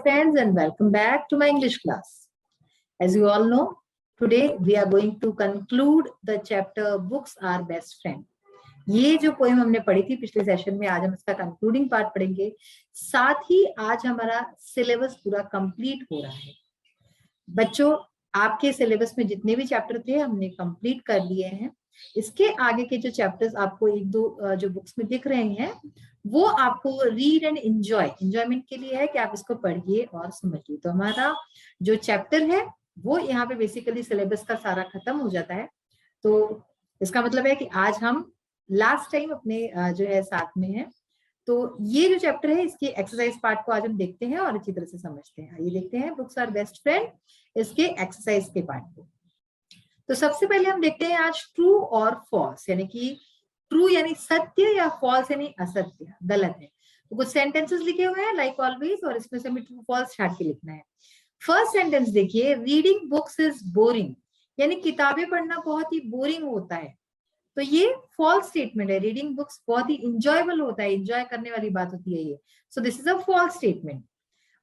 friends and welcome back to my English class. As you all know, today we are going to conclude the chapter Books Are Best Friend. ये जो poem हमने पढ़ी थी पिछले session में, आज हम इसका कंक्लूडिंग पार्ट पढ़ेंगे। साथ ही आज हमारा सिलेबस पूरा कंप्लीट हो रहा है। बच्चों, आपके सिलेबस में जितने भी चैप्टर थे हमने कंप्लीट कर लिए हैं। इसके आगे के जो चैप्टर्स आपको एक दो जो बुक्स में दिख रहे हैं वो आपको रीड एंड एंजॉयमेंट के लिए है कि आप इसको पढ़िए और समझिए। तो हमारा जो चैप्टर है वो यहाँ पे बेसिकली सिलेबस का सारा खत्म हो जाता है। तो इसका मतलब है कि आज हम लास्ट टाइम अपने जो है साथ में है। तो ये जो चैप्टर है इसके एक्सरसाइज पार्ट को आज हम देखते हैं और अच्छी तरह से समझते हैं। ये देखते हैं बुक्स आर बेस्ट फ्रेंड, इसके एक्सरसाइज के पार्ट को। तो सबसे पहले हम देखते हैं आज ट्रू और फॉल्स, यानी कि ट्रू यानी सत्य या फॉल्स यानी असत्य, गलत है। तो कुछ सेंटेंसेस लिखे हुए हैं लाइक ऑलवेज, और इसमें से हमें ट्रू फॉल्स छाट के लिखना है। फर्स्ट सेंटेंस देखिए, रीडिंग बुक्स इज बोरिंग, यानी किताबें पढ़ना बहुत ही बोरिंग होता है। तो ये फॉल्स स्टेटमेंट है। रीडिंग बुक्स बहुत ही इंजॉयबल होता है, इंजॉय करने वाली बात होती है ये। So this is a false statement.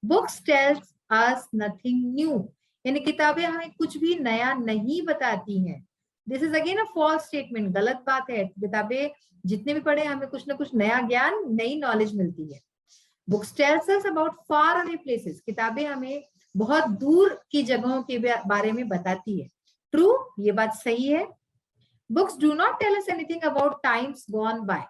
Books tells us nothing new, यानी किताबें हमें कुछ भी नया नहीं बताती हैं। This is again a false statement, गलत बात है। किताबें जितने भी पढ़े हमें कुछ ना कुछ नया ज्ञान, नई नॉलेज मिलती है। Books tells us about far away places, किताबें हमें बहुत दूर की जगहों के बारे में बताती है। ट्रू, ये बात सही है। Books do not tell us anything about times gone by,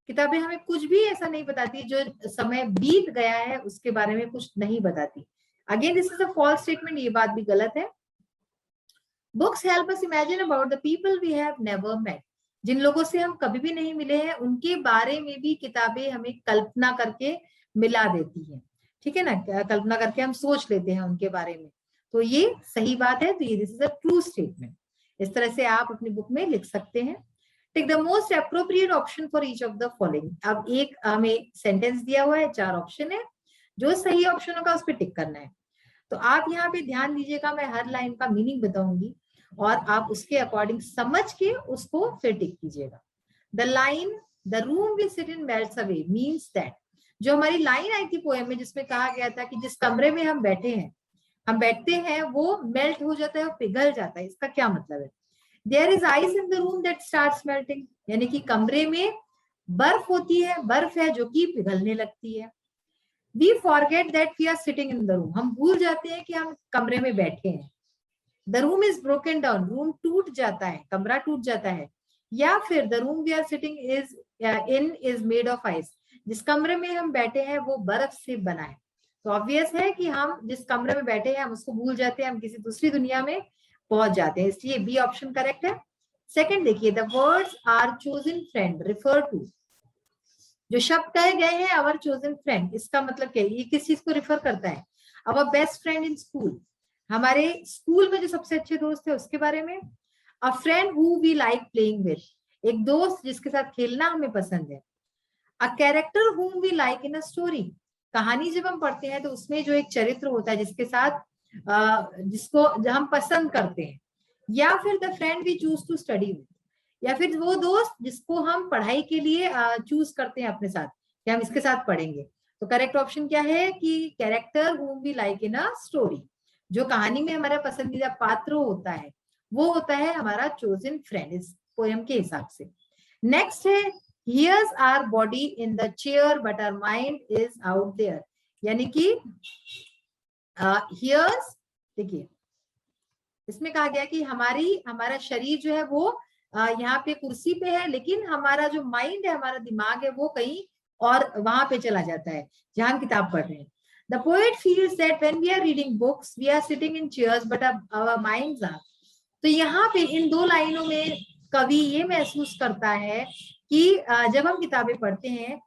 किताबें हमें कुछ भी ऐसा नहीं बताती जो समय बीत गया है उसके बारे में कुछ नहीं बताती। Again this is a false statement, ये बात भी गलत है। Books help us imagine about the people we have never met, जिन लोगों से हम कभी भी नहीं मिले हैं उनके बारे में भी किताबें हमें कल्पना करके मिला देती हैं। ठीक है ना, कल्पना करके हम सोच लेते हैं उनके बारे में। तो ये सही बात है। तो ये this is a true statement. इस तरह से आप अपनी बुक में लिख सकते हैं। Take the most appropriate option for each of the following. अब एक हमें सेंटेंस दिया हुआ है, 4 ऑप्शन है, जो सही ऑप्शन होगा उस पर टिक करना है। तो आप यहाँ पे ध्यान दीजिएगा, मैं हर लाइन का मीनिंग बताऊंगी और आप उसके अकॉर्डिंग समझ के उसको फिर टिक कीजिएगा। The line the room will sit in melts away means that, जो हमारी लाइन आई थी पोएम में जिसमें कहा गया था कि जिस कमरे में हम बैठते हैं वो मेल्ट हो जाता है और पिघल जाता है। इसका क्या मतलब है? There is ice in the room that starts melting, यानी कि कमरे में बर्फ होती है, बर्फ है जो कि पिघलने लगती है। We forget that we are sitting in the room, हम भूल जाते हैं कि हम कमरे में बैठे हैं। The room is broken down, room टूट जाता है, कमरा टूट जाता है। या फिर the room we are sitting is made of ice, जिस कमरे में हम बैठे हैं वो बर्फ से बना है। तो ऑब्वियस है कि हम जिस कमरे में बैठे हैं हम उसको भूल जाते हैं, हम किसी दूसरी दुनिया में पहुंच जाते हैं, इसलिए बी ऑप्शन करेक्ट है। सेकंड देखिए, the words are chosen friend refer to, जो शब्द कहे गए हैं अवर चोजन फ्रेंड, इसका मतलब क्या है? ये किस चीज को रिफर करता है? Our best friend in school, हमारे स्कूल में जो सबसे अच्छे दोस्त थे उसके बारे में। A friend who we like playing with, एक दोस्त जिसके साथ खेलना हमें पसंद है। A character whom we like in a story, कहानी जब हम पढ़ते हैं तो उसमें जो एक चरित्र होता है जिसके साथ जिसको हम पसंद करते हैं। या फिर the friend we choose to study with, या फिर वो दोस्त जिसको हम पढ़ाई के लिए चूज करते हैं अपने साथ कि हम इसके साथ पढ़ेंगे। तो करेक्ट ऑप्शन क्या है कि character whom we like in a story, जो कहानी में हमारा पसंदीदा पात्र होता है वो होता है हमारा चोजन फ्रेंड इस पोएम के हिसाब से। नेक्स्ट है, here's our body in the chair but our mind is out there, यानी कि हियर्स, देखिए इसमें कहा गया कि हमारा शरीर जो है वो यहाँ पे कुर्सी पे है, लेकिन हमारा जो माइंड है, हमारा दिमाग है, वो कहीं और वहां पे चला जाता है जहां हम किताब पढ़ रहे हैं। The poet feels that when we are reading books we are sitting in chairs but our minds are, तो यहाँ पे इन 2 लाइनों में कवि ये महसूस करता है कि जब हम किताबें पढ़ते हैं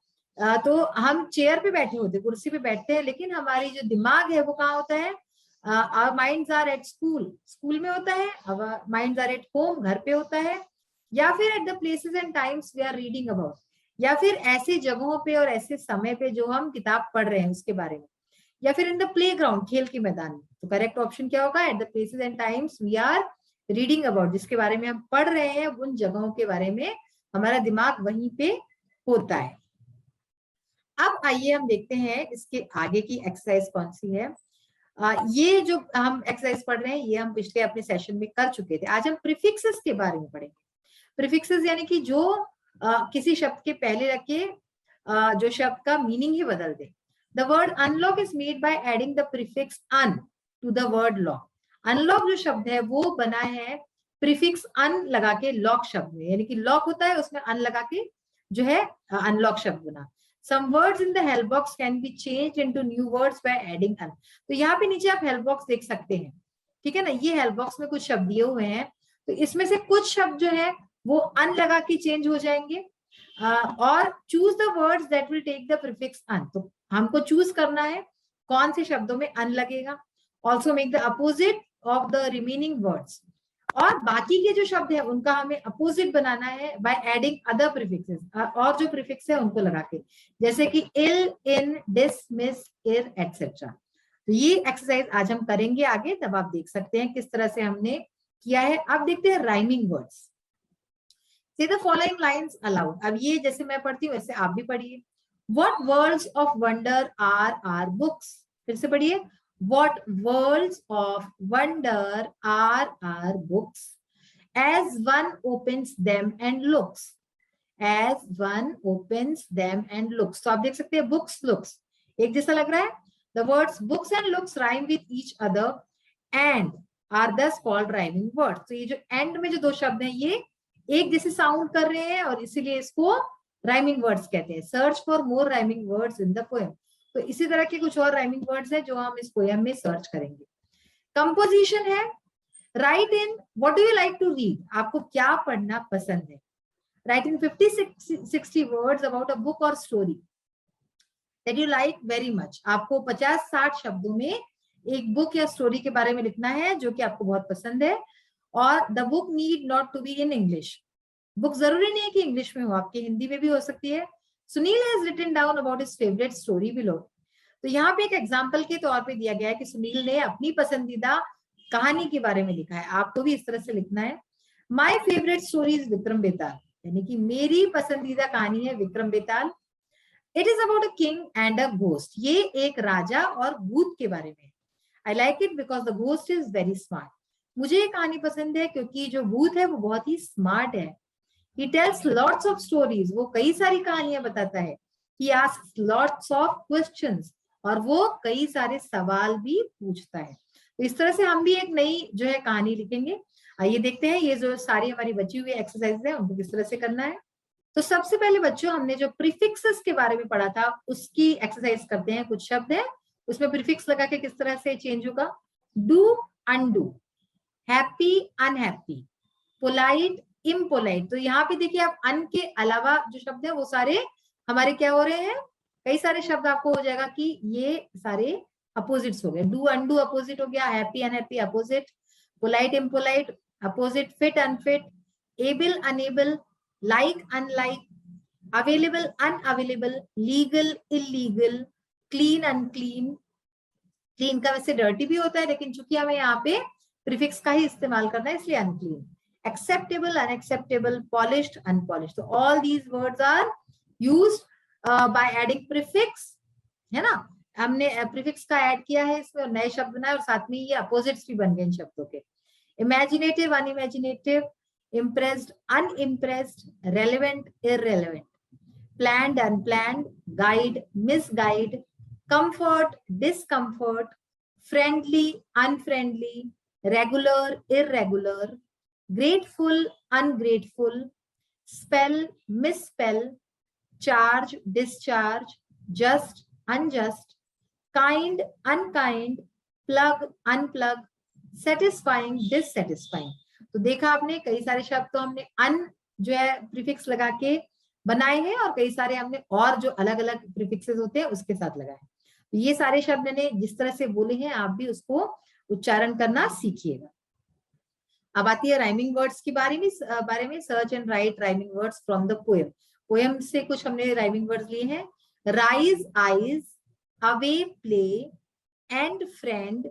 तो हम चेयर पे बैठे होते, कुर्सी पे बैठते हैं, लेकिन हमारी जो दिमाग है वो कहाँ होता है? Our minds are at school, school में होता है। Our minds are at home, घर पे होता है। या फिर at the places and times we are reading about, या फिर ऐसी जगहों पे और ऐसे समय पे जो हम किताब पढ़ रहे हैं उसके बारे में। या फिर इन द प्लेग्राउंड, खेल के मैदान में। तो करेक्ट ऑप्शन क्या होगा? At the places and times we are reading about, जिसके बारे में हम पढ़ रहे हैं उन जगहों के बारे में हमारा दिमाग वहीं पे होता है। अब आइए हम देखते हैं इसके आगे की एक्सरसाइज कौन सी है। ये जो हम एक्सरसाइज पढ़ रहे हैं ये हम पिछले अपने सेशन में कर चुके थे। आज हम प्रीफिक्सेस के बारे में पढ़ेंगे। प्रीफिक्सेस यानी कि जो किसी शब्द के पहले रख के जो शब्द का मीनिंग ही बदल दे। The word unlock is made by adding the prefix un to the word lock. Unlock जो शब्द है वो बना है प्रीफिक्स अन लगा के लॉक शब्द में, यानी कि लॉक होता है उसमें अन लगा के जो है अनलॉक शब्द बना। Some words in the help box can be changed into new words by adding an। तो यहाँ पे नीचे आप हेल्प बॉक्स देख सकते हैं, ठीक है ना। ये हेल्प बॉक्स में कुछ शब्द दिए हुए हैं, तो इसमें से कुछ शब्द जो है वो अन लगा के चेंज हो जाएंगे। और choose the words that will take the prefix un. तो हमको चूज करना है कौन से शब्दों में अन लगेगा। Also make the opposite of the remaining words. और बाकी के जो शब्द है उनका हमें अपोजिट बनाना है बाय एडिंग अदर प्रीफिक्सेस, और जो प्रीफिक्स है उनको लगा के, जैसे कि इल, इन, डिस, मिस, इर, एटसेट्रा। तो ये एक्सरसाइज आज हम करेंगे आगे, तब आप देख सकते हैं किस तरह से हमने किया है। अब देखते हैं राइमिंग वर्ड्स। से द फॉलोइंग लाइंस अलाउड। अब ये जैसे मैं पढ़ती हूँ वैसे आप भी पढ़िए। What worlds of wonder are our books. फिर से पढ़िए। What worlds of wonder are our books, as one opens them and looks, as one opens them and looks। तो आप देख सकते हैं books, looks एक जैसा लग रहा है। The words books and looks rhyme with each other and are thus called rhyming words। तो ये जो end में जो दो शब्द हैं ये एक जैसे साउंड कर रहे हैं और इसीलिए इसको राइमिंग वर्ड्स कहते हैं। Search for more rhyming words in the poem. तो इसी तरह के कुछ और राइमिंग वर्ड्स है जो हम इस पोएम में सर्च करेंगे। कंपोजिशन है write in what do you like to read. आपको क्या पढ़ना पसंद है। Write in 50-60 words about a book or story that you like very much. आपको 50-60 शब्दों में एक बुक या स्टोरी के बारे में लिखना है जो कि आपको बहुत पसंद है। और the book need not to be in English. Book जरूरी नहीं है कि इंग्लिश में हो, आपकी हिंदी में भी हो सकती है। Sunil has written down about his favourite story below. तो यहाँ पे एक एग्जांपल के तौर पे दिया गया है कि सुनील ने अपनी पसंदीदा कहानी के बारे में लिखा है। आपको भी इस तरह से लिखना है। My favourite story is Vikram Betal, यानी कि मेरी पसंदीदा कहानी है Vikram Betal. It is about a king and a ghost. ये एक राजा और भूत के बारे में। I like it because the ghost is very smart. मुझे ये कहानी पसंद है क्योंकि जो भूत है वो बहुत ही स्मार्ट है। He tells lots of stories। वो कई सारी कहानियां बताता है। He asks lots of questions। और वो कई सारे सवाल भी पूछता है। तो इस तरह से हम भी एक नई जो है कहानी लिखेंगे। आइए देखते हैं ये जो सारी हमारी बची हुई एक्सरसाइज है उनको किस तरह से करना है। तो सबसे पहले बच्चों हमने जो प्रीफिक्सेस के बारे में पढ़ा था उसकी एक्सरसाइज करते हैं। कुछ शब्द है उसमें प्रीफिक्स लगा के किस तरह से चेंज होगा। Do, undo, happy, unhappy, polite, impolite. तो यहाँ पे देखिए आप अन के अलावा जो शब्द है वो सारे हमारे क्या हो रहे हैं। कई सारे शब्द आपको हो जाएगा कि ये सारे अपोजिट्स हो गए। डू, अनडू अपोजिट हो गया, happy, unhappy opposite, polite, impolite opposite, fit, unfit, able, unable, like, unlike, available, unavailable, legal, illegal, clean, unclean. Clean का वैसे डर्टी भी होता है लेकिन चूंकि हमें यहाँ पे प्रीफिक्स का ही इस्तेमाल करना है इसलिए unclean. Acceptable, unacceptable, polished, unpolished। So all these words are used by adding prefix, है ना। हमने प्रीफिक्स का ऐड किया है इसमें और नए शब्द बनाए और साथ में ये अपोजिट्स भी बन गए इन शब्दों के। Imaginative, unimaginative, impressed, unimpressed, relevant, irrelevant, planned, unplanned, guide, misguide, comfort, discomfort, friendly, unfriendly, regular, irregular, grateful, ungrateful, spell, misspell, charge, discharge, just, unjust, kind, unkind, plug, unplug, satisfying, dissatisfying। तो देखा आपने कई सारे शब्द तो हमने अन जो है प्रीफिक्स लगा के बनाए हैं और कई सारे हमने और जो अलग अलग प्रीफिक्सेस होते हैं उसके साथ लगाए। तो ये सारे शब्द मैंने जिस तरह से बोले हैं आप भी उसको उच्चारण करना सीखिएगा। अब आती है राइमिंग वर्ड्स के बारे में। Search and write rhyming words from the poem. Poem से कुछ हमने राइमिंग वर्ड्स लिए हैं। Rise, eyes, away, play, and friend,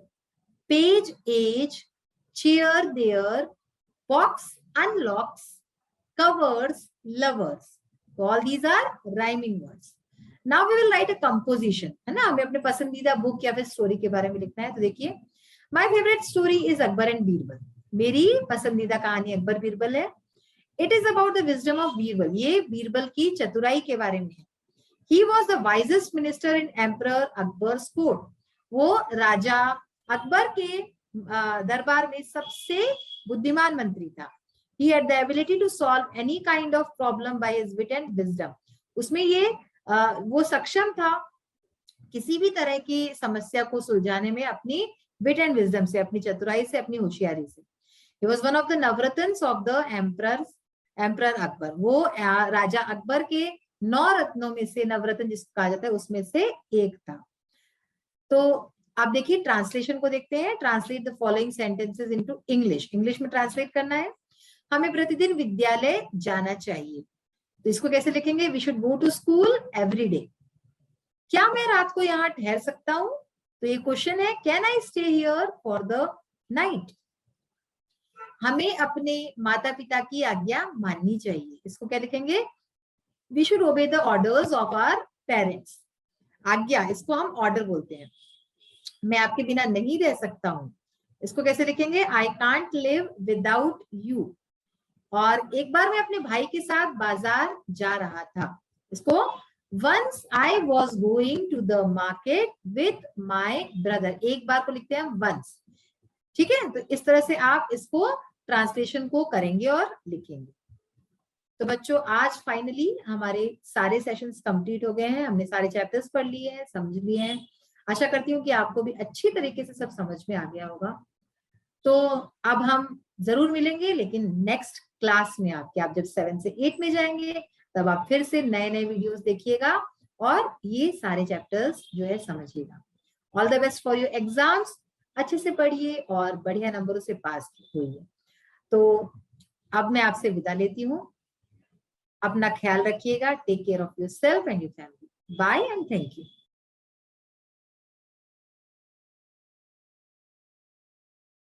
page, age, chair, there, box, unlocks, covers, lovers. All these are rhyming words. Now we will write a composition, है ना, हमें अपने पसंदीदा बुक या फिर स्टोरी के बारे में लिखना है। तो देखिए, my favourite story is Akbar and Birbal. मेरी पसंदीदा कहानी अकबर बीरबल है। It is about the wisdom of Birbal. ये बीरबल की चतुराई के बारे में है। He was the wisest minister in emperor Akbar's court. वो राजा अकबर के दरबार में सबसे बुद्धिमान मंत्री था। He had the ability to solve any kind of problem by his wit and wisdom. उसमें ये वो सक्षम था किसी भी तरह की समस्या को सुलझाने में अपनी विट एंड विजडम से, अपनी चतुराई से, अपनी होशियारी से। He was one of the Navratna of the emperor Akbar. वो राजा अकबर के 9 रत्नों में से, नवरत्न जिसको कहा जाता है, उसमें से एक था। तो आप देखिए ट्रांसलेशन को देखते हैं। Translate the following sentences into English. English में ट्रांसलेट करना है। हमें प्रतिदिन विद्यालय जाना चाहिए, तो इसको कैसे लिखेंगे? We should go to school every day. क्या मैं रात को यहाँ ठहर सकता हूँ? तो ये क्वेश्चन है, can I stay here for the night. हमें अपने माता पिता की आज्ञा माननी चाहिए। इसको क्या लिखेंगे? We should obey the orders of our parents. आज्ञा, इसको हम ऑर्डर बोलते हैं। मैं आपके बिना नहीं रह सकता हूँ, इसको कैसे लिखेंगे? I can't live without you. और एक बार मैं अपने भाई के साथ बाजार जा रहा था, इसको once I was going to the market with my brother. एक बार को लिखते हैं वंस, ठीक है। तो इस तरह से आप इसको ट्रांसलेशन को करेंगे और लिखेंगे। तो बच्चों, आज फाइनली हमारे सारे सेशंस कंप्लीट हो गए हैं। हमने सारे चैप्टर्स पढ़ लिए हैं, समझ लिए हैं। आशा करती हूँ कि आपको भी अच्छी तरीके से सब समझ में आ गया होगा। तो अब हम जरूर मिलेंगे, लेकिन नेक्स्ट क्लास में आपके, आप जब 7 से 8 में जाएंगे, तब आप फिर से नए नए वीडियोस देखिएगा और ये सारे चैप्टर्स जो है समझिएगा। All the best for your exams. अच्छे से पढ़िए और बढ़िया नंबरों से पास होइए। तो अब मैं आपसे विदा लेती हूँ। अपना ख्याल रखिएगा। Take care of yourself and your family. Bye and thank you.